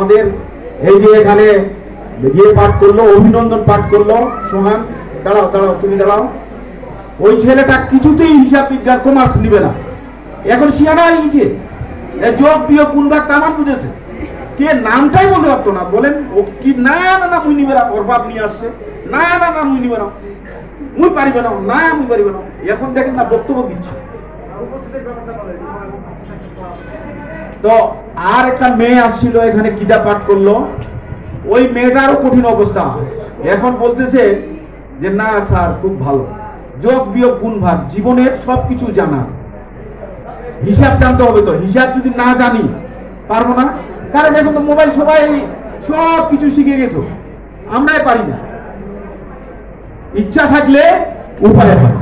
আমাদের এই যে এখানে গিয়ে পাঠ করলো, অভিনন্দন পাঠ করলো সোহান, দাঁড়াও দাঁড়াও তুমি দাঁড়াও, ওই ছেলেটা কিছুতেই হিসাব বিজ্ঞান কমার্স নিবে না, এখন শিয়ানা হয়েছে, যোগ বিয়োগ কোন ভাগ কামান বুঝেছে, কে নামটাই বলতে পারতো না, বলেন ও কি না না না মুই নিবে না, ওর বাপ নিয়ে আসছে, না না না মুই নিবে না, মুই পারিবে না, না মুই পারিবে না, এখন দেখেন না বক্তব্য দিচ্ছে। তো আর একটা মেয়ে আসছিল এখানে গীতা পাঠ করলো, ওই মেয়েটারও কঠিন অবস্থা, এখন বলতেছে যে না স্যার খুব ভালো, যোগ বিয়োগ গুণ ভাগ জীবনের সবকিছু জানা, হিসাব জানতে হবে, তো হিসাব যদি না জানি পারবো না, কারণ এখন তো মোবাইল সবাই সব কিছু শিখে গেছো, আমরাই পারি না, ইচ্ছা থাকলে উপায় হয়।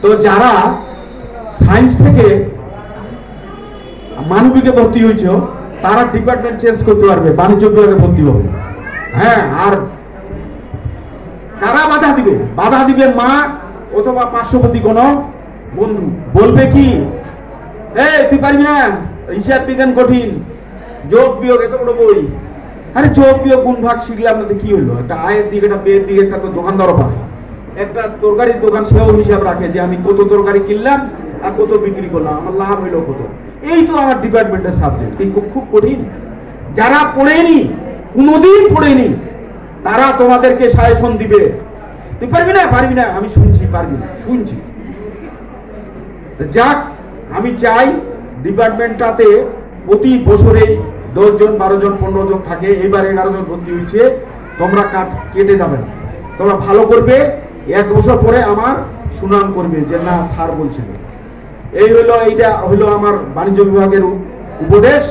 তো যারা সায়েন্স থেকে মানবিকে ভর্তি হয়েছে তারা ডিপার্টমেন্ট চেঞ্জ করতে পারবে, বাণিজ্য বিভাগে ভর্তি হবে। হ্যাঁ, আর কারা বাধা দিবে? বাধা দিবে মা অথবা পার্শ্ববর্তী কোন বন্ধু, বলবে কি এই তুই পারবি না, হিসাব বিজ্ঞান কঠিন, যোগ বিয়োগ এত বড় বই, আরে যোগ বিয়োগ গুণ ভাগ শিখলে আপনাদের কি হইলো, একটা আয়ের দিকে একটা ব্যয়ের দিকে, একটা তো দোকানদারও পারে, একটা তরকারির দোকান সেও হিসাব রাখে যে আমি কত তরকারি কিনলাম আর কত বিক্রি করলাম, আমার লাভ হইলো কত, এই তো আমার ডিপার্টমেন্টের সাবজেক্ট, কিন্তু খুব কঠিন। যারা পড়েনি, কোনোদিন পড়েনি, তারা তোমাদেরকে সাজেশন দিবে, তুই পারবি না, পারবি না, আমি শুনছি পারবি না, শুনছি। যাক, আমি চাই ডিপার্টমেন্টটাতে প্রতি বছরে 10 জন 12 জন 15 জন থাকে, এবার 11 জন ভর্তি হয়েছে, তোমরা কেটে যাবে না, তোমরা ভালো করবে, 1 বছর পরে আমার সুনাম করবে যে না স্যার বলছেন। এইটা হইলো আমার বাণিজ্য বিভাগের উপদেশ।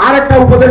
আর একটা উপদেশ